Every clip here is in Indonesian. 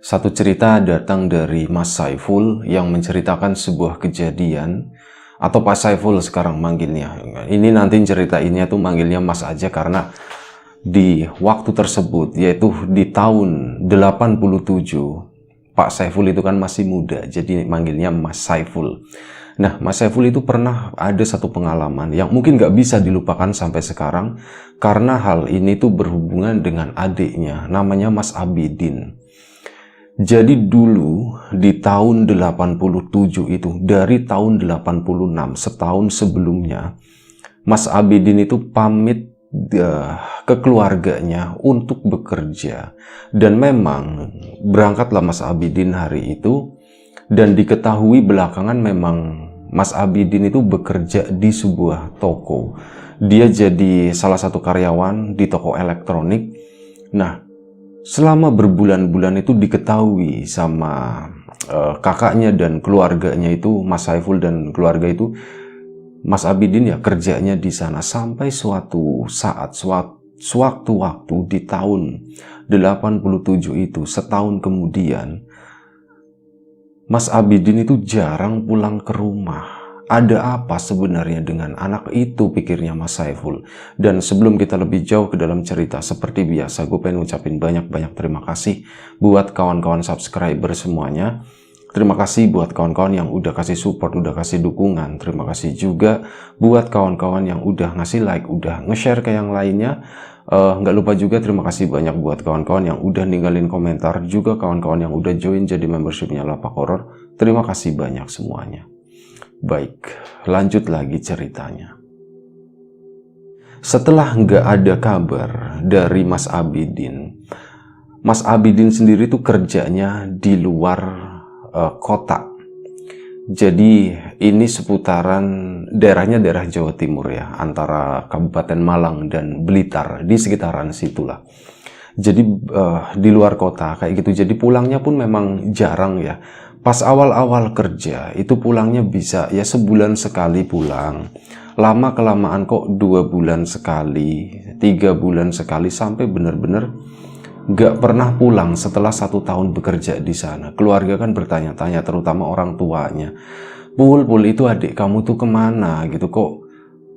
Satu cerita datang dari Mas Saiful yang menceritakan sebuah kejadian, atau Pak Saiful sekarang manggilnya. Ini nanti ceritainnya tuh manggilnya Mas aja karena di waktu tersebut, yaitu di tahun 87, Pak Saiful itu kan masih muda, jadi manggilnya Mas Saiful. Nah, Mas Saiful itu pernah ada satu pengalaman yang mungkin nggak bisa dilupakan sampai sekarang, karena hal ini tuh berhubungan dengan adiknya, namanya Mas Abidin. Jadi dulu di tahun 87 itu, dari tahun 86, setahun sebelumnya, Mas Abidin itu pamit ke keluarganya untuk bekerja. Dan memang berangkatlah Mas Abidin hari itu, dan diketahui belakangan memang Mas Abidin itu bekerja di sebuah toko. Dia jadi salah satu karyawan di toko elektronik. Nah, selama berbulan-bulan itu diketahui sama kakaknya dan keluarganya itu, Mas Saiful dan keluarga itu, Mas Abidin ya kerjanya di sana sampai suatu saat, sewaktu-waktu di tahun 87 itu, setahun kemudian, Mas Abidin itu jarang pulang ke rumah. Ada apa sebenarnya dengan anak itu, pikirnya Mas Saiful. Dan sebelum kita lebih jauh ke dalam cerita, seperti biasa gue pengen ngucapin banyak-banyak terima kasih buat kawan-kawan subscriber semuanya. Terima kasih buat kawan-kawan yang udah kasih support, udah kasih dukungan. Terima kasih juga buat kawan-kawan yang udah ngasih like, udah nge-share ke yang lainnya. Nggak lupa juga terima kasih banyak buat kawan-kawan yang udah ninggalin komentar, juga kawan-kawan yang udah join jadi membershipnya Lapak Horor. Terima kasih banyak semuanya. Baik, lanjut lagi ceritanya. Setelah nggak ada kabar dari Mas Abidin sendiri tuh kerjanya di luar kota. Jadi ini seputaran daerahnya daerah Jawa Timur ya, antara Kabupaten Malang dan Blitar, di sekitaran situlah. Jadi di luar kota kayak gitu. Jadi pulangnya pun memang jarang ya. Pas awal-awal kerja itu pulangnya bisa ya sebulan sekali pulang. Lama-kelamaan kok 2 bulan sekali, 3 bulan sekali, sampai bener-bener gak pernah pulang setelah 1 tahun bekerja di sana. Keluarga kan bertanya-tanya, terutama orang tuanya. Pul itu adik kamu tuh kemana gitu, kok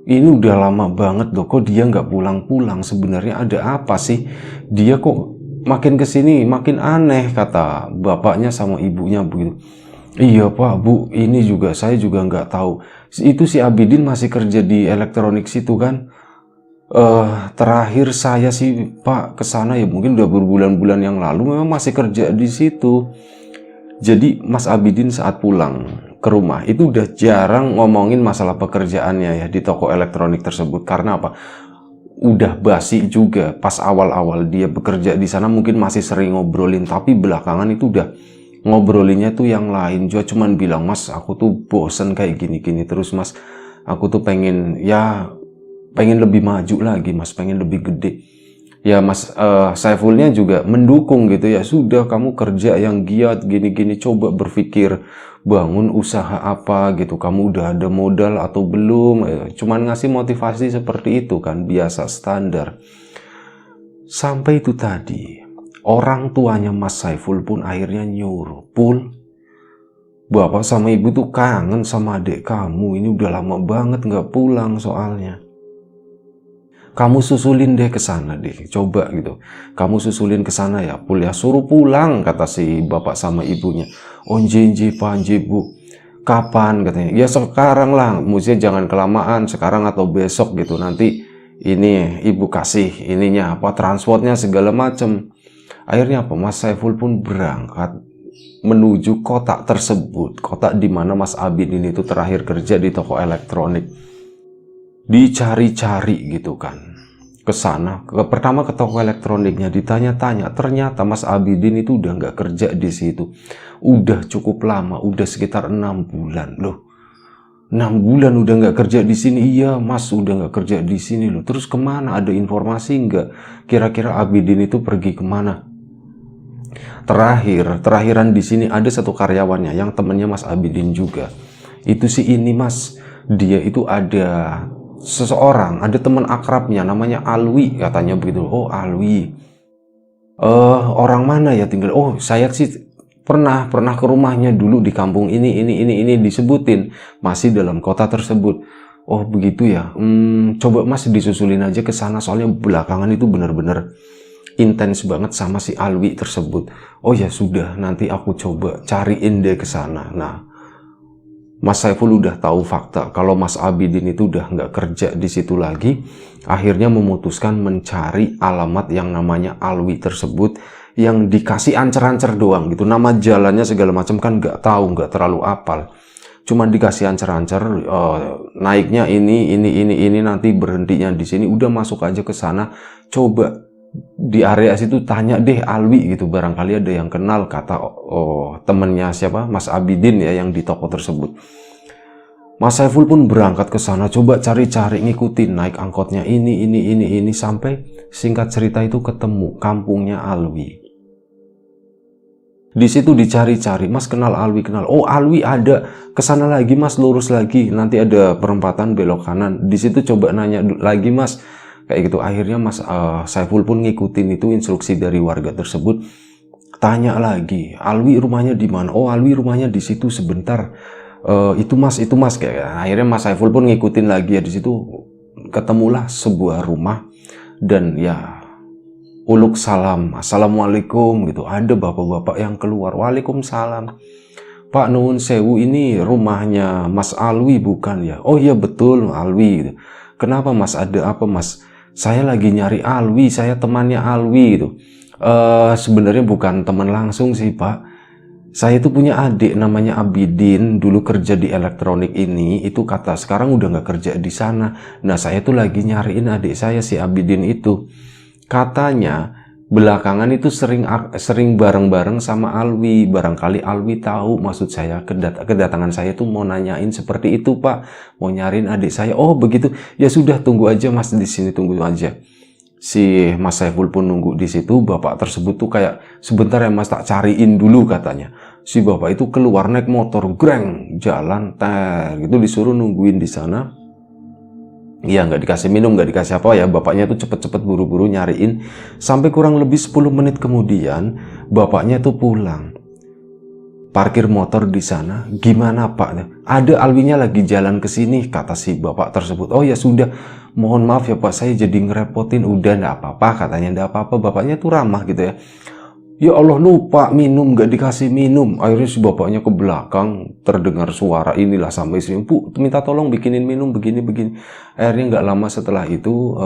ini udah lama banget loh, kok dia nggak pulang-pulang, sebenarnya ada apa sih? Dia kok makin kesini makin aneh, kata bapaknya sama ibunya begitu. Iya Pak, Bu, ini juga saya juga nggak tahu. Itu si Abidin masih kerja di elektronik situ kan? Terakhir saya sih Pak kesana ya mungkin udah berbulan-bulan yang lalu, memang masih kerja di situ. Jadi Mas Abidin saat pulang ke rumah itu udah jarang ngomongin masalah pekerjaannya ya di toko elektronik tersebut. Karena apa? Udah basi juga. Pas awal-awal dia bekerja di sana mungkin masih sering ngobrolin, tapi belakangan itu udah ngobrolinnya tuh yang lain. Dia cuman bilang, Mas aku tuh bosen kayak gini-gini terus Mas. Aku tuh pengen lebih maju lagi Mas, pengen lebih gede. Ya Mas Saifulnya juga mendukung gitu ya. Sudah kamu kerja yang giat gini-gini, coba berpikir bangun usaha apa gitu, kamu udah ada modal atau belum. Cuman ngasih motivasi seperti itu kan, biasa standar. Sampai itu tadi orang tuanya Mas Saiful pun akhirnya nyuruh, Pul, bapak sama ibu tuh kangen sama adik kamu, ini udah lama banget nggak pulang soalnya. Kamu susulin deh ke sana deh, coba gitu. Kamu susulin ke sana ya, Pul ya, suruh pulang, kata si bapak sama ibunya. Oh nje Pak, nje Bu. Kapan katanya? Ya sekarang lah, mestinya jangan kelamaan, sekarang atau besok gitu. Nanti ini ibu kasih ininya apa, transportnya segala macem. Akhirnya apa? Mas Saiful pun berangkat menuju kota tersebut, kota di mana Mas Abidin itu terakhir kerja di toko elektronik. Dicari-cari gitu kan ke sana. Pertama ke toko elektroniknya, ditanya-tanya, ternyata Mas Abidin itu udah nggak kerja di situ. Udah cukup lama, udah sekitar 6 bulan loh. 6 bulan udah nggak kerja di sini. Iya Mas, udah nggak kerja di sini loh. Terus kemana? Ada informasi nggak? Kira-kira Abidin itu pergi kemana? Terakhiran di sini ada satu karyawannya yang temennya Mas Abidin juga. Itu sih ini Mas, dia itu ada seseorang, ada teman akrabnya namanya Alwi, katanya begitu. Oh Alwi, Orang mana ya tinggal? Oh, saya sih pernah ke rumahnya dulu di kampung ini disebutin, masih dalam kota tersebut. Oh begitu ya. Coba Mas disusulin aja ke sana, soalnya belakangan itu benar-benar intens banget sama si Alwi tersebut. Oh ya sudah, nanti aku coba cariin deh ke sana. Nah, Mas Saiful udah tahu fakta kalau Mas Abidin itu udah nggak kerja di situ lagi. Akhirnya memutuskan mencari alamat yang namanya Alwi tersebut, yang dikasih ancer-ancer doang gitu. Nama jalannya segala macam kan nggak tahu, nggak terlalu apal. Cuman dikasih ancer-ancer, naiknya ini, nanti berhentinya di sini. Udah masuk aja ke sana. Coba di area situ tanya deh Alwi gitu, barangkali ada yang kenal, kata temennya siapa, Mas Abidin ya, yang di toko tersebut. Mas Saiful pun berangkat ke sana, coba cari-cari, ngikutin, naik angkotnya ini, sampai singkat cerita itu ketemu kampungnya Alwi. Di situ dicari-cari, Mas kenal Alwi, kenal. Oh Alwi ada, kesana lagi Mas, lurus lagi, nanti ada perempatan belok kanan. Di situ coba nanya lagi Mas, kayak gitu. Akhirnya Mas Saiful pun ngikutin itu instruksi dari warga tersebut. Tanya lagi, Alwi rumahnya di mana? Oh Alwi rumahnya di situ, sebentar. Itu mas kayak. Akhirnya Mas Saiful pun ngikutin lagi ya. Di situ ketemulah sebuah rumah, dan ya uluk salam, assalamualaikum gitu. Ada bapak-bapak yang keluar, waalaikumsalam. Pak nuwun sewu, ini rumahnya Mas Alwi bukan ya? Oh iya betul Alwi gitu. Kenapa Mas, ada apa Mas? Saya lagi nyari Alwi, saya temannya Alwi gitu. Sebenarnya bukan teman langsung sih Pak. Saya itu punya adik namanya Abidin, dulu kerja di elektronik ini, itu kata sekarang udah nggak kerja di sana. Nah saya tuh lagi nyariin adik saya si Abidin itu. Katanya belakangan itu sering bareng-bareng sama Alwi. Barangkali Alwi tahu maksud saya, kedatangan saya tuh mau nanyain seperti itu Pak, mau nyariin adik saya. Oh begitu, ya sudah tunggu aja Mas di sini, tunggu aja. Si Mas Saiful pun nunggu di situ. Bapak tersebut tuh kayak, sebentar ya Mas, tak cariin dulu katanya. Si bapak itu keluar naik motor, greng, jalan gitu, disuruh nungguin di sana. Iya, nggak dikasih minum, nggak dikasih apa ya. Bapaknya tuh cepet-cepet buru-buru nyariin. Sampai kurang lebih 10 menit kemudian bapaknya tuh pulang, parkir motor di sana. Gimana Pak? Ada Alwinya lagi jalan ke sini, kata si bapak tersebut. Oh ya sudah, mohon maaf ya Pak, saya jadi ngerepotin. Udah nggak apa-apa katanya, nggak apa-apa. Bapaknya tuh ramah gitu ya. Ya Allah, lupa minum, nggak dikasih minum. Akhirnya si bapaknya ke belakang, terdengar suara inilah sampai sini, Bu minta tolong bikinin minum begini. Akhirnya nggak lama setelah itu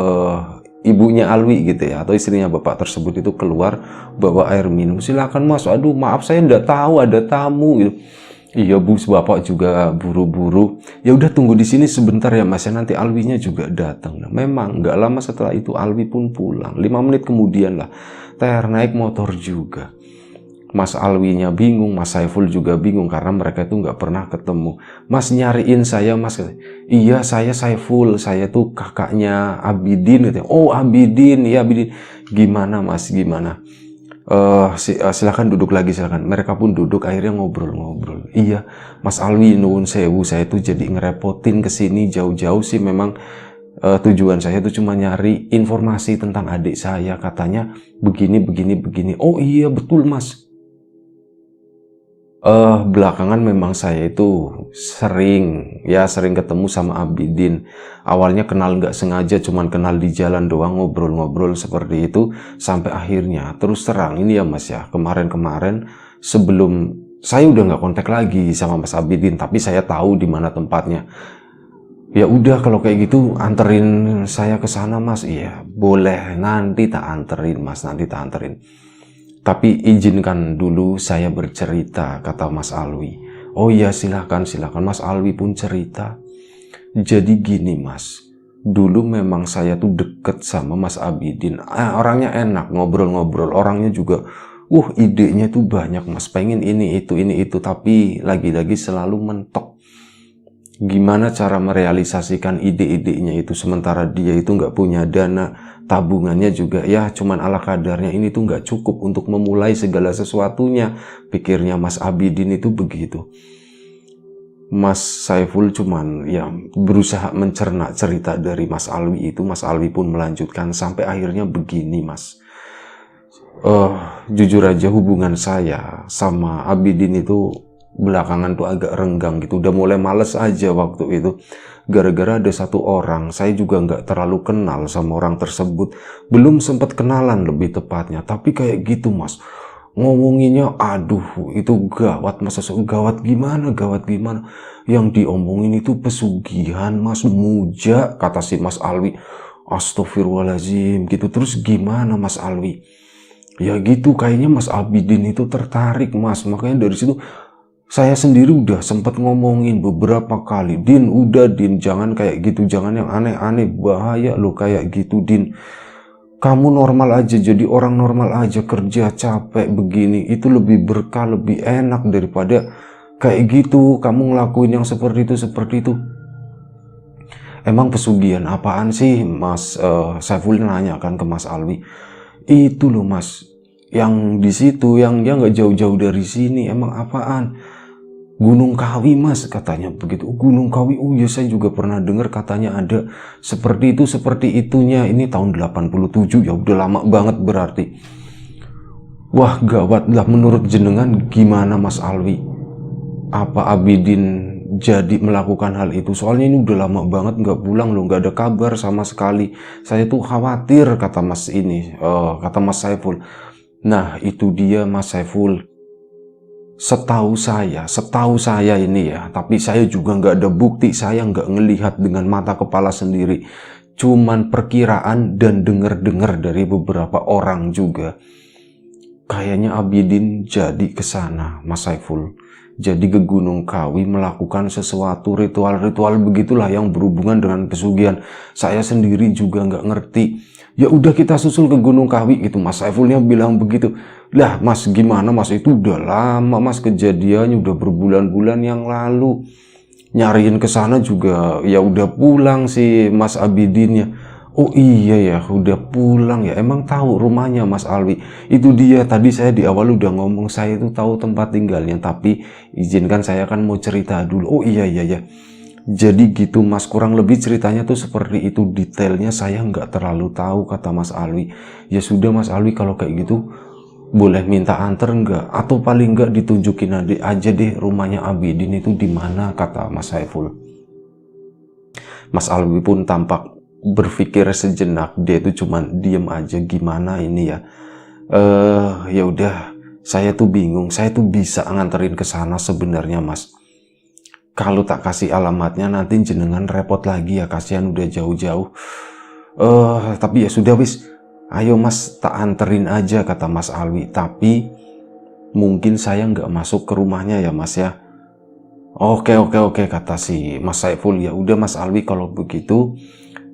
ibunya Alwi gitu ya, atau istrinya bapak tersebut itu keluar bawa air minum. Silakan Mas, aduh maaf saya nggak tahu ada tamu gitu. Iya Bu, bapak juga buru-buru. Ya udah tunggu di sini sebentar ya Mas, ya nanti Alwinya juga datang. Nah, memang nggak lama setelah itu Alwi pun pulang. 5 menit kemudian lah, naik motor juga. Mas Alwinya bingung, Mas Saiful juga bingung karena mereka itu nggak pernah ketemu. Mas nyariin saya Mas. Iya saya Saiful, saya tuh kakaknya Abidin gitu. Oh Abidin, ya Abidin. Gimana Mas, gimana? Silakan duduk lagi, silakan. Mereka pun duduk, akhirnya ngobrol. Iya Mas Alwi nuwun sewu, saya tuh jadi ngerepotin kesini jauh-jauh sih. Memang tujuan saya tuh cuma nyari informasi tentang adik saya, katanya begini. Oh iya betul Mas. Belakangan memang saya itu sering ketemu sama Abidin. Awalnya kenal nggak sengaja, cuman kenal di jalan doang, ngobrol-ngobrol seperti itu. Sampai akhirnya, terus terang ini ya Mas ya, kemarin sebelum saya udah nggak kontak lagi sama Mas Abidin, tapi saya tahu di mana tempatnya. Ya udah kalau kayak gitu anterin saya ke sana Mas. Iya boleh, nanti tak anterin Mas, nanti tak anterin. Tapi izinkan dulu saya bercerita, kata Mas Alwi. Oh iya silakan. Mas Alwi pun cerita. Jadi gini Mas, dulu memang saya tuh deket sama Mas Abidin. Orangnya enak, ngobrol-ngobrol. Orangnya juga, idenya tuh banyak Mas. Pengen ini itu. Tapi lagi-lagi selalu mentok. Gimana cara merealisasikan ide-idenya itu, sementara dia itu nggak punya dana, tabungannya juga ya cuman ala kadarnya. Ini tuh nggak cukup untuk memulai segala sesuatunya, pikirnya Mas Abidin itu begitu. Mas Saiful cuman ya berusaha mencerna cerita dari Mas Alwi itu. Mas Alwi pun melanjutkan sampai akhirnya begini Mas. eh jujur aja hubungan saya sama Abidin itu belakangan tuh agak renggang gitu. Udah mulai males aja waktu itu. Gara-gara ada satu orang, saya juga nggak terlalu kenal sama orang tersebut. Belum sempat kenalan lebih tepatnya. Tapi kayak gitu mas. Ngomonginnya, aduh itu gawat mas. Gawat gimana, gawat gimana. Yang diomongin itu pesugihan mas, muja, kata si Mas Alwi. Astagfirullahaladzim gitu. Terus gimana Mas Alwi? Ya gitu, kayaknya Mas Abidin itu tertarik mas. Makanya dari situ saya sendiri udah sempat ngomongin beberapa kali, Din udah Din, jangan kayak gitu, jangan yang aneh-aneh, bahaya lo kayak gitu Din. Kamu normal aja, jadi orang normal aja, kerja capek begini, itu lebih berkah, lebih enak daripada kayak gitu, kamu ngelakuin yang seperti itu. Emang pesugihan apaan sih Mas Saiful nanya kan ke Mas Alwi. Itu loh mas, yang di situ, yang dia nggak jauh-jauh dari sini, emang apaan? Gunung Kawi mas, katanya begitu. Gunung Kawi, oh ya saya juga pernah dengar katanya ada seperti itu, seperti itunya. Ini tahun 87, ya udah lama banget berarti. Wah gawat lah, menurut jenengan gimana Mas Alwi? Apa Abidin jadi melakukan hal itu? Soalnya ini udah lama banget nggak pulang loh, nggak ada kabar sama sekali. Saya tuh khawatir, kata Mas ini, kata Mas Saiful. Nah itu dia Mas Saiful. Setahu saya ini ya, tapi saya juga nggak ada bukti, saya nggak ngelihat dengan mata kepala sendiri. Cuman perkiraan dan dengar-dengar dari beberapa orang juga. Kayaknya Abidin jadi ke sana, Mas Saiful. Jadi ke Gunung Kawi melakukan sesuatu ritual-ritual begitulah yang berhubungan dengan pesugihan. Saya sendiri juga nggak ngerti. Ya udah kita susul ke Gunung Kawi gitu, Mas Saifulnya bilang begitu. Lah mas gimana mas, itu udah lama mas kejadiannya, udah berbulan-bulan yang lalu. Nyariin ke sana juga ya udah pulang si Mas Abidinnya. Oh iya ya, udah pulang ya. Emang tahu rumahnya Mas Alwi? Itu dia, tadi saya di awal udah ngomong saya itu tahu tempat tinggalnya, tapi izinkan saya kan mau cerita dulu. Oh iya ya. Jadi gitu mas, kurang lebih ceritanya tuh seperti itu, detailnya saya nggak terlalu tahu, kata Mas Alwi. Ya sudah Mas Alwi, kalau kayak gitu boleh minta anter nggak? Atau paling nggak ditunjukin aja deh rumahnya Abidin itu di mana, kata Mas Saiful. Mas Alwi pun tampak berpikir sejenak, dia itu cuman diem aja, gimana ini ya. Ya udah, saya tuh bingung, saya tuh bisa nganterin ke sana sebenarnya mas. Kalau tak kasih alamatnya nanti jenengan repot lagi ya, kasihan udah jauh-jauh. Tapi ya sudah wis, ayo mas tak anterin aja, kata Mas Alwi. Tapi mungkin saya nggak masuk ke rumahnya ya mas ya. Oke, kata si Mas Saiful. Ya udah Mas Alwi, kalau begitu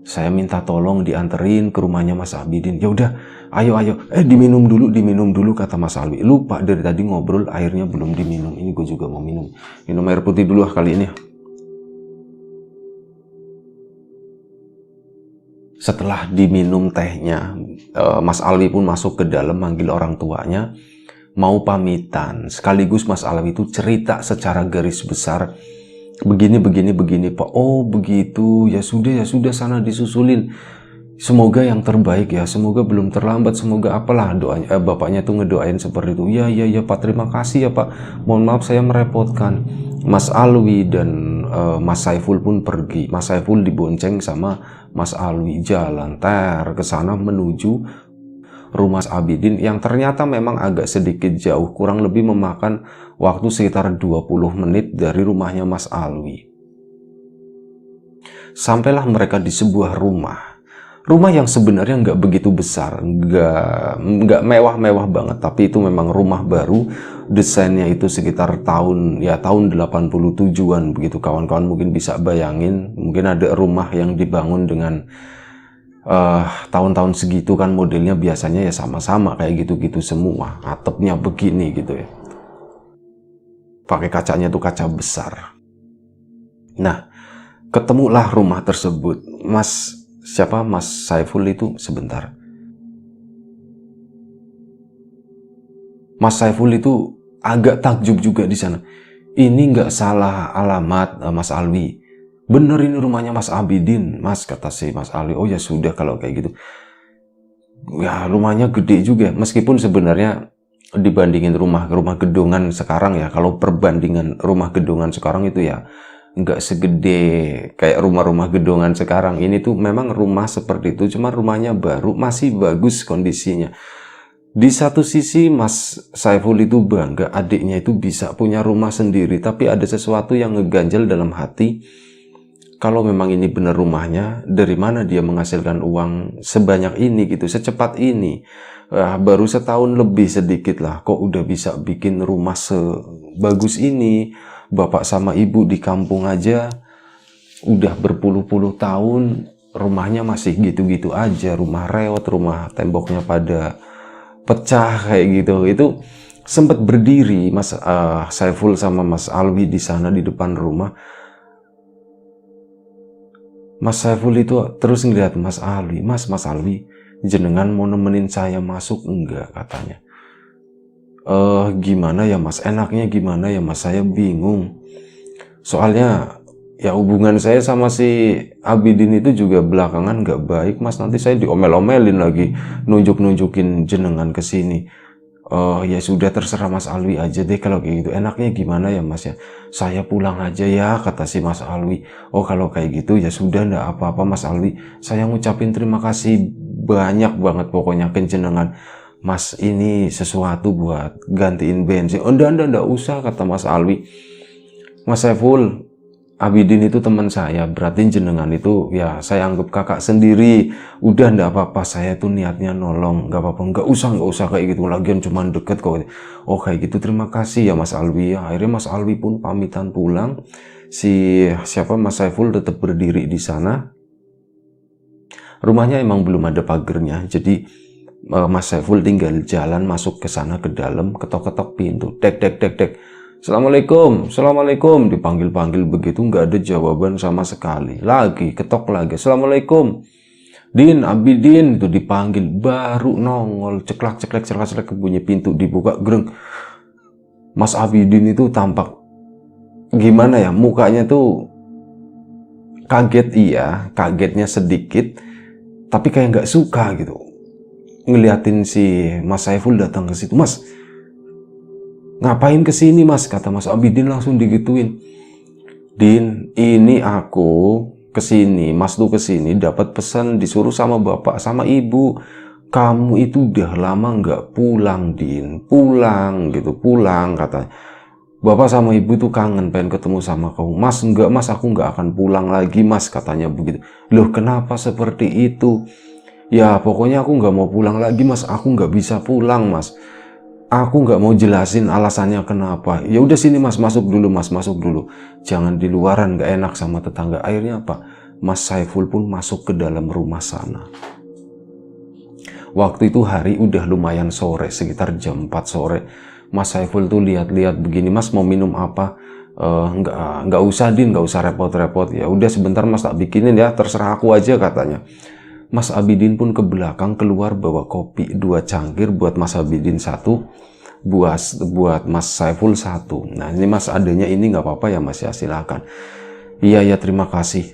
saya minta tolong dianterin ke rumahnya Mas Abidin. Ya udah, ayo. Diminum dulu, kata Mas Alwi. Lupa dari tadi ngobrol airnya belum diminum. Ini gue juga mau minum air putih dulu kali ini. Setelah diminum tehnya, Mas Alwi pun masuk ke dalam manggil orang tuanya, mau pamitan. Sekaligus Mas Alwi itu cerita secara garis besar, begini Pak. Oh begitu, ya sudah sana disusulin. Semoga yang terbaik ya, semoga belum terlambat, semoga apalah doanya. Bapaknya tuh ngedoain seperti itu. Ya Pak, terima kasih ya Pak, mohon maaf saya merepotkan. Mas Alwi dan Mas Saiful pun pergi. Mas Saiful dibonceng sama Mas Alwi, jalan ke sana menuju rumah Abidin yang ternyata memang agak sedikit jauh, kurang lebih memakan waktu sekitar 20 menit dari rumahnya Mas Alwi. Sampailah mereka di sebuah rumah yang sebenarnya nggak begitu besar, nggak mewah-mewah banget, tapi itu memang rumah baru, desainnya itu sekitar tahun 87-an begitu. Kawan-kawan mungkin bisa bayangin, mungkin ada rumah yang dibangun dengan tahun-tahun segitu kan, modelnya biasanya ya sama-sama kayak gitu-gitu semua, atapnya begini gitu ya, pakai kacanya tuh kaca besar. Nah, ketemulah rumah tersebut. Mas Saiful itu sebentar. Mas Saiful itu agak takjub juga di sana. Ini nggak salah alamat Mas Alwi. Bener ini rumahnya Mas Abidin, Mas, kata si Mas Alwi. Oh ya sudah kalau kayak gitu. ya rumahnya gede juga, meskipun sebenarnya dibandingin rumah gedungan sekarang ya, kalau perbandingan rumah gedungan sekarang itu ya nggak segede kayak rumah-rumah gedungan sekarang. Ini tuh memang rumah seperti itu, cuma rumahnya baru, masih bagus kondisinya. Di satu sisi Mas Saiful itu bangga adiknya itu bisa punya rumah sendiri, tapi ada sesuatu yang ngeganjel dalam hati. Kalau memang ini benar rumahnya, dari mana dia menghasilkan uang sebanyak ini gitu, secepat ini? Baru setahun lebih sedikit lah, kok udah bisa bikin rumah sebagus ini. Bapak sama ibu di kampung aja udah berpuluh-puluh tahun, rumahnya masih gitu-gitu aja, rumah reot, rumah temboknya pada pecah kayak gitu. Itu sempat berdiri Mas Saiful sama Mas Alwi di sana di depan rumah. Mas Saiful itu terus ngeliat Mas Alwi, Mas Alwi, jenengan mau nemenin saya masuk enggak, katanya. Gimana ya Mas, enaknya gimana ya Mas, saya bingung. Soalnya ya hubungan saya sama si Abidin itu juga belakangan nggak baik Mas, nanti saya diomel-omelin lagi, nunjuk-nunjukin jenengan ke sini. Ya sudah, terserah Mas Alwi aja deh kalau kayak gitu. Enaknya gimana ya Mas ya? Saya pulang aja ya, kata si Mas Alwi. Oh kalau kayak gitu ya sudah, ndak apa-apa Mas Alwi. Saya ngucapin terima kasih banyak banget pokoknya ke jenengan. Mas, ini sesuatu buat gantiin bensin. Oh ndak usah, kata Mas Alwi. Mas Saiful, Abidin itu teman saya, berarti jenengan itu ya saya anggap kakak sendiri. Udah ndak apa-apa, saya tuh niatnya nolong, nggak apa-apa, nggak usah kayak gitu, lagian cuman deket kok. Oh kayak gitu, terima kasih ya Mas Alwi. Akhirnya Mas Alwi pun pamitan pulang. Si Mas Saiful tetap berdiri di sana. Rumahnya emang belum ada pagernya, jadi Mas Saiful tinggal jalan masuk ke sana ke dalam, ketok-ketok pintu, dek. Assalamualaikum, dipanggil-panggil begitu nggak ada jawaban sama sekali. Lagi ketok lagi, Assalamualaikum, Din, Abidin, itu dipanggil, baru nongol, ceklak bunyi pintu dibuka, greng. Mas Abidin itu tampak gimana ya, mukanya tuh kaget, iya, kagetnya sedikit, tapi kayak nggak suka gitu ngeliatin si Mas Saiful datang ke situ. Mas, ngapain kesini Mas, kata Mas Abidin langsung digituin. Din, ini aku kesini, Mas tuh kesini dapat pesan disuruh sama bapak sama ibu. Kamu itu udah lama nggak pulang, Din. Pulang gitu, pulang, katanya. Bapak sama ibu tuh kangen pengen ketemu sama kamu. Mas, enggak Mas, aku nggak akan pulang lagi Mas, katanya begitu. Loh kenapa seperti itu? Ya pokoknya aku nggak mau pulang lagi Mas, aku nggak bisa pulang Mas. Aku nggak mau jelasin alasannya kenapa. Ya udah sini Mas, masuk dulu Mas, masuk dulu. Jangan di luaran, nggak enak sama tetangga. Akhirnya apa? Mas Saiful pun masuk ke dalam rumah sana. Waktu itu hari udah lumayan sore, sekitar jam 4 sore. Mas Saiful tuh lihat-lihat begini, Mas mau minum apa? Nggak usah Din, nggak usah repot-repot. Ya udah sebentar Mas tak bikinin ya, terserah aku aja, katanya. Mas Abidin pun ke belakang keluar bawa kopi 2 cangkir buat Mas Abidin 1, buat Mas Saiful 1. Nah ini Mas adanya ini nggak apa-apa ya Mas ya, silakan. Iya ya terima kasih.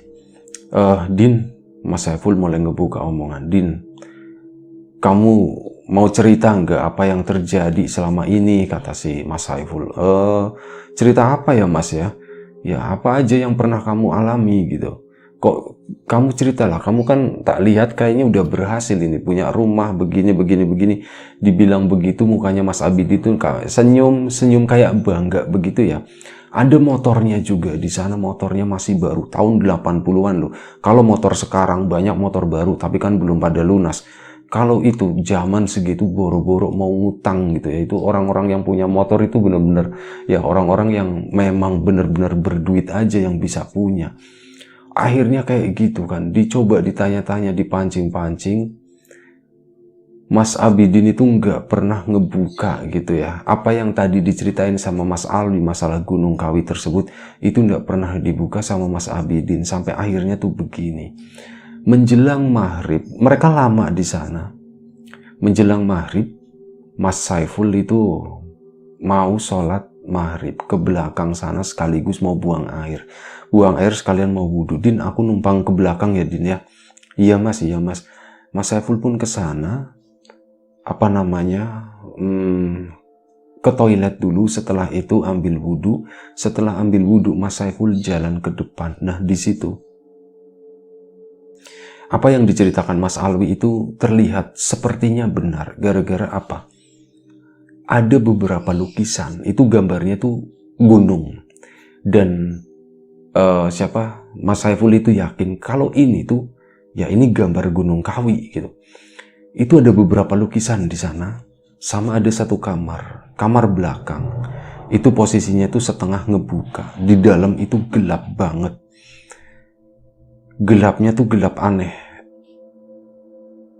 Din, Mas Saiful mulai ngebuka omongan. Din, kamu mau cerita nggak apa yang terjadi selama ini, kata si Mas Saiful. Cerita apa ya Mas ya? Ya apa aja yang pernah kamu alami gitu. Kok kamu ceritalah, kamu kan tak lihat kayaknya udah berhasil ini, punya rumah begini. Dibilang begitu mukanya Mas Abidin itu senyum kayak bangga begitu ya. Ada motornya juga di sana, motornya masih baru, tahun 80-an loh. Kalau motor sekarang banyak motor baru tapi kan belum pada lunas. Kalau itu zaman segitu boro-boro mau ngutang gitu ya, itu orang-orang yang punya motor itu bener-bener ya orang-orang yang memang bener-bener berduit aja yang bisa punya. Akhirnya kayak gitu kan, dicoba ditanya-tanya, dipancing-pancing. Mas Abidin itu nggak pernah ngebuka gitu ya. Apa yang tadi diceritain sama Mas Alwi masalah Gunung Kawi tersebut, itu nggak pernah dibuka sama Mas Abidin. Sampai akhirnya tuh begini. Menjelang maghrib, mereka lama di sana. Menjelang maghrib, Mas Saiful itu mau sholat maghrib ke belakang sana sekaligus mau buang air sekalian mau wudhu. Din, aku numpang ke belakang ya Din ya. Iya Mas. Mas Saiful pun ke sana apa namanya, ke toilet dulu, setelah itu ambil wudhu. Setelah ambil wudhu, Mas Saiful jalan ke depan. Nah, di situ apa yang diceritakan Mas Alwi itu terlihat sepertinya benar. Gara-gara apa? Ada beberapa lukisan, itu gambarnya tuh gunung. Dan Mas Saiful itu yakin kalau ini tuh, ya ini gambar Gunung Kawi gitu. Itu ada beberapa lukisan di sana, sama ada satu kamar belakang. Itu posisinya tuh setengah ngebuka. Di dalam itu gelap banget. Gelapnya tuh gelap aneh.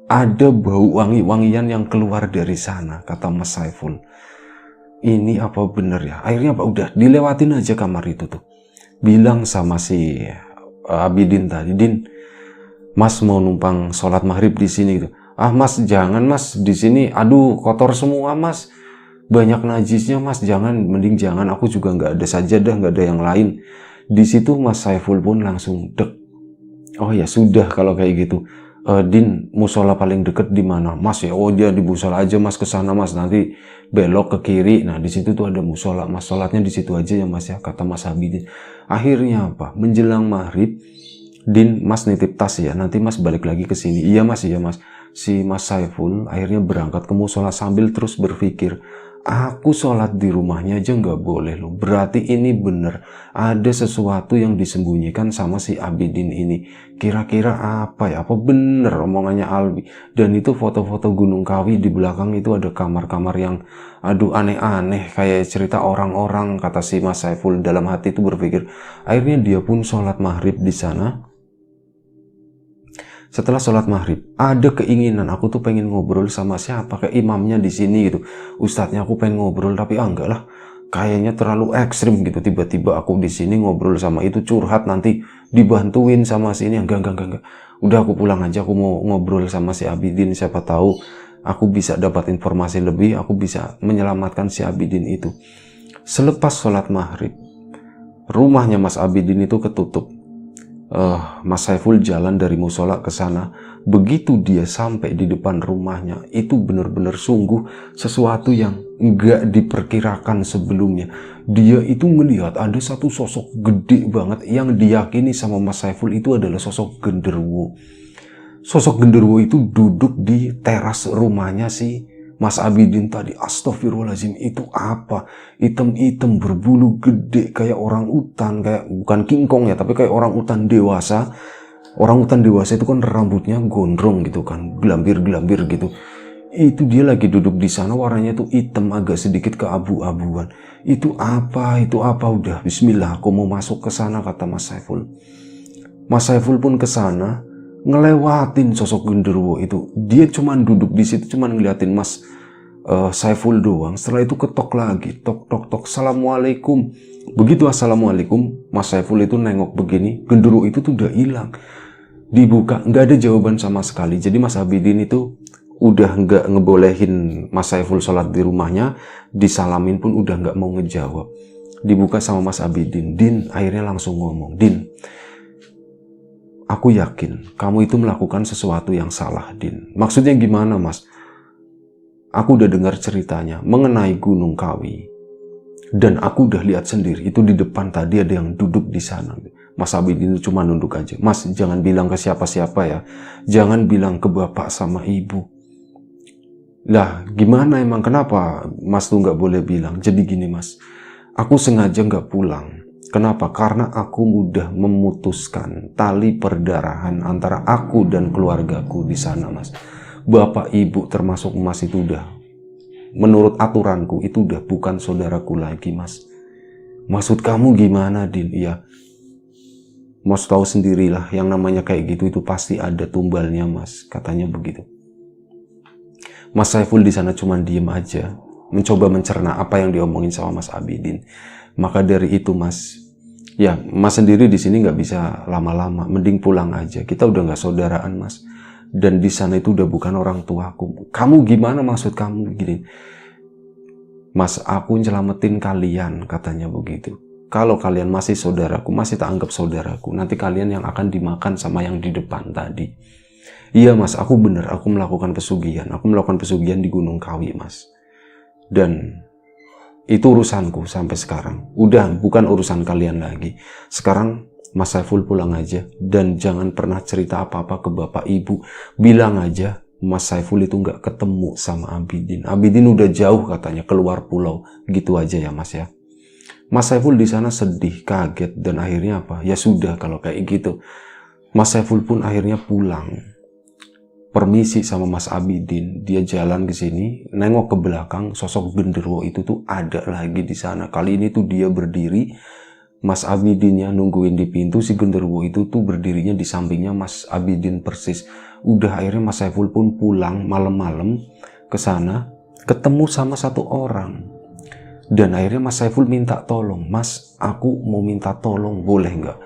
Ada bau wangi-wangian yang keluar dari sana, kata Mas Saiful. Ini apa bener ya? Akhirnya apa? Udah dilewatin aja kamar itu tuh. Bilang sama si Abidin tadi, Din, Mas mau numpang sholat maghrib di sini gitu. Ah Mas, jangan Mas, di sini aduh kotor semua Mas. Banyak najisnya Mas, jangan, mending jangan, aku juga nggak ada sajadah, nggak ada yang lain. Di situ Mas Saiful pun langsung dek. Oh ya sudah kalau kayak gitu. Din, musola paling deket di mana? Mas ya, oh dia di musola aja Mas, ke sana Mas, nanti belok ke kiri. Nah di situ tuh ada musola, Mas sholatnya di situ aja ya Mas ya, kata Mas Abidin. Akhirnya apa? Menjelang maghrib, Din, Mas nitip tas ya, nanti Mas balik lagi ke sini. Iya Mas, iya Mas. Si Mas Saiful akhirnya berangkat ke musola sambil terus berpikir, aku sholat di rumahnya aja nggak boleh loh. Berarti ini bener ada sesuatu yang disembunyikan sama si Abidin ini. Kira-kira apa ya? Apa bener omongannya Alwi? Dan itu foto-foto Gunung Kawi, di belakang itu ada kamar-kamar yang aduh aneh-aneh kayak cerita orang-orang, kata si Mas Saiful dalam hati itu berpikir. Akhirnya dia pun sholat maghrib di sana. Setelah sholat maghrib, ada keinginan aku tuh pengen ngobrol sama siapa, kayak imamnya di sini gitu. Ustadznya aku pengen ngobrol, tapi enggak lah, kayaknya terlalu ekstrim gitu. Tiba-tiba aku di sini ngobrol sama itu, curhat, nanti dibantuin sama sini. Enggak. Udah aku pulang aja, aku mau ngobrol sama si Abidin, siapa tahu aku bisa dapat informasi lebih, aku bisa menyelamatkan si Abidin itu. Selepas sholat maghrib, rumahnya Mas Abidin itu ketutup. Mas Saiful jalan dari musola ke sana. Begitu dia sampai di depan rumahnya, itu benar-benar sungguh sesuatu yang nggak diperkirakan sebelumnya. Dia itu melihat ada satu sosok gede banget yang diyakini sama Mas Saiful itu adalah sosok genderuwo. Sosok genderuwo itu duduk di teras rumahnya si Mas Abidin tadi. Astagfirullahaladzim, itu apa? Hitam-hitam berbulu gede kayak orang utan, kayak bukan kingkong ya, tapi kayak orang utan dewasa. Orang utan dewasa itu kan rambutnya gondrong gitu kan, gelambir-gelambir gitu. Itu dia lagi duduk di sana, warnanya tuh hitam agak sedikit keabu-abuan. Itu apa? Itu apa? Udah bismillah, aku mau masuk ke sana, kata Mas Saiful. Mas Saiful pun ke sana, ngelewatin sosok genderuwo itu. Dia cuman duduk di situ, cuman ngeliatin Mas Saiful doang. Setelah itu ketok lagi, tok. Assalamualaikum. Begitu assalamualaikum, Mas Saiful itu nengok begini, genderuwo itu tuh udah hilang. Dibuka, nggak ada jawaban sama sekali. Jadi Mas Abidin itu udah nggak ngebolehin Mas Saiful sholat di rumahnya, disalamin pun udah nggak mau ngejawab. Dibuka sama Mas Abidin. Din, akhirnya langsung ngomong, Din, aku yakin kamu itu melakukan sesuatu yang salah, Din. Maksudnya gimana, Mas? Aku udah dengar ceritanya mengenai Gunung Kawi. Dan aku udah lihat sendiri, itu di depan tadi ada yang duduk di sana. Mas Abidin itu cuma nunduk aja. Mas, jangan bilang ke siapa-siapa ya. Jangan bilang ke bapak sama ibu. Lah, gimana emang? Kenapa Mas tuh nggak boleh bilang? Jadi gini, Mas. Aku sengaja nggak pulang. Kenapa? Karena aku udah memutuskan tali perdarahan antara aku dan keluargaku di sana, Mas. Bapak, ibu, termasuk Mas itu udah, menurut aturanku, itu udah bukan saudaraku lagi, Mas. Maksud kamu gimana, Din? Iya, Mas tahu sendirilah, yang namanya kayak gitu itu pasti ada tumbalnya, Mas. Katanya begitu. Mas Saiful di sana cuma diem aja, mencoba mencerna apa yang diomongin sama Mas Abidin. Maka dari itu, Mas, ya Mas sendiri di sini nggak bisa lama-lama, mending pulang aja. Kita udah nggak saudaraan, Mas. Dan di sana itu udah bukan orang tuaku. Kamu gimana, maksud kamu gini? Mas, aku nyelamatin kalian, katanya begitu. Kalau kalian masih saudaraku, masih tak anggap saudaraku, nanti kalian yang akan dimakan sama yang di depan tadi. Iya mas, aku bener, aku melakukan pesugihan. Aku melakukan pesugihan di Gunung Kawi mas. Dan itu urusanku sampai sekarang. Udah bukan urusan kalian lagi. Sekarang Mas Saiful pulang aja. Dan jangan pernah cerita apa-apa ke bapak ibu. Bilang aja Mas Saiful itu nggak ketemu sama Abidin. Abidin udah jauh katanya keluar pulau. Gitu aja ya mas ya. Mas Saiful di sana sedih, kaget, dan akhirnya apa? Ya sudah kalau kayak gitu. Mas Saiful pun akhirnya pulang. Permisi sama Mas Abidin, dia jalan ke sini, nengok ke belakang, sosok genderuwo itu tuh ada lagi di sana. Kali ini tuh dia berdiri, Mas Abidinnya nungguin di pintu, si genderuwo itu tuh berdirinya di sampingnya Mas Abidin persis. Udah akhirnya Mas Saiful pun pulang malam-malam ke sana, ketemu sama satu orang. Dan akhirnya Mas Saiful minta tolong, Mas, aku mau minta tolong, boleh nggak?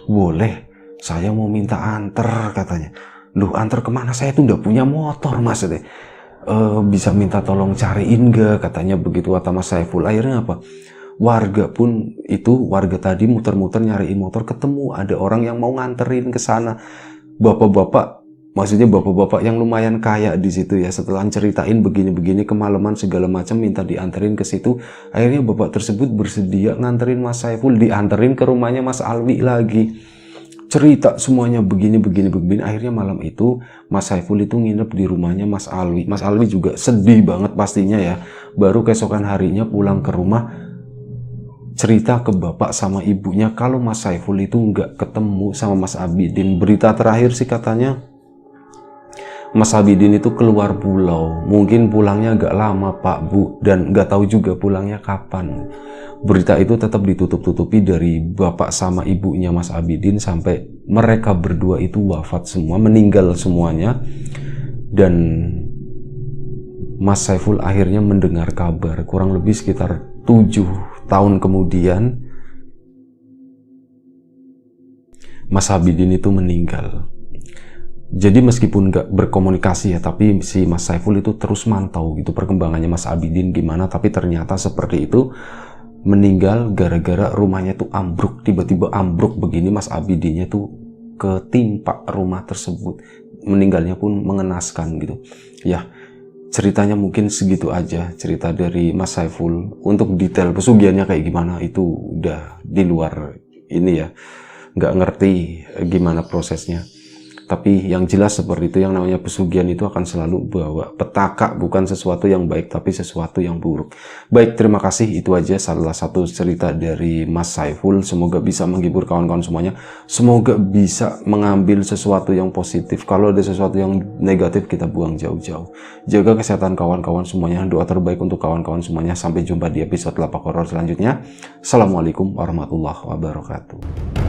Boleh, saya mau minta anter katanya. Loh, antar kemana? Saya tuh udah punya motor mas. Bisa minta tolong cariin gak? Katanya begitu kata Mas Saiful. Akhirnya apa? Warga pun itu, warga tadi muter-muter nyariin motor, ketemu ada orang yang mau nganterin ke sana. Bapak-bapak, maksudnya bapak-bapak yang lumayan kaya di situ ya. Setelah ceritain begini-begini kemalaman segala macam, minta dianterin ke situ. Akhirnya bapak tersebut bersedia nganterin Mas Saiful, dianterin ke rumahnya Mas Alwi lagi. Cerita semuanya begini. Akhirnya malam itu Mas Saiful itu nginep di rumahnya Mas Alwi. Mas Alwi juga sedih banget pastinya ya. Baru keesokan harinya pulang ke rumah, cerita ke bapak sama ibunya kalau Mas Saiful itu nggak ketemu sama Mas Abidin. Berita terakhir sih katanya Mas Abidin itu keluar pulau. Mungkin pulangnya agak lama Pak Bu, dan nggak tahu juga pulangnya kapan. Berita itu tetap ditutup-tutupi dari bapak sama ibunya Mas Abidin sampai mereka berdua itu wafat semua, meninggal semuanya. Dan Mas Saiful akhirnya mendengar kabar kurang lebih sekitar 7 tahun kemudian Mas Abidin itu meninggal. Jadi meskipun nggak berkomunikasi ya, tapi si Mas Saiful itu terus mantau gitu perkembangannya Mas Abidin gimana. Tapi ternyata seperti itu, meninggal gara-gara rumahnya tuh ambruk, tiba-tiba ambruk begini. Mas Abidinnya tuh ketimpa rumah tersebut, meninggalnya pun mengenaskan gitu ya. Ceritanya mungkin segitu aja, cerita dari Mas Saiful. Untuk detail pesugihannya kayak gimana itu udah di luar ini ya, nggak ngerti gimana prosesnya. Tapi yang jelas seperti itu, yang namanya pesugihan itu akan selalu bawa petaka, bukan sesuatu yang baik, tapi sesuatu yang buruk. Baik, terima kasih. Itu aja salah satu cerita dari Mas Saiful. Semoga bisa menghibur kawan-kawan semuanya. Semoga bisa mengambil sesuatu yang positif. Kalau ada sesuatu yang negatif, kita buang jauh-jauh. Jaga kesehatan kawan-kawan semuanya. Doa terbaik untuk kawan-kawan semuanya. Sampai jumpa di episode Lapak Horor selanjutnya. Assalamualaikum warahmatullahi wabarakatuh.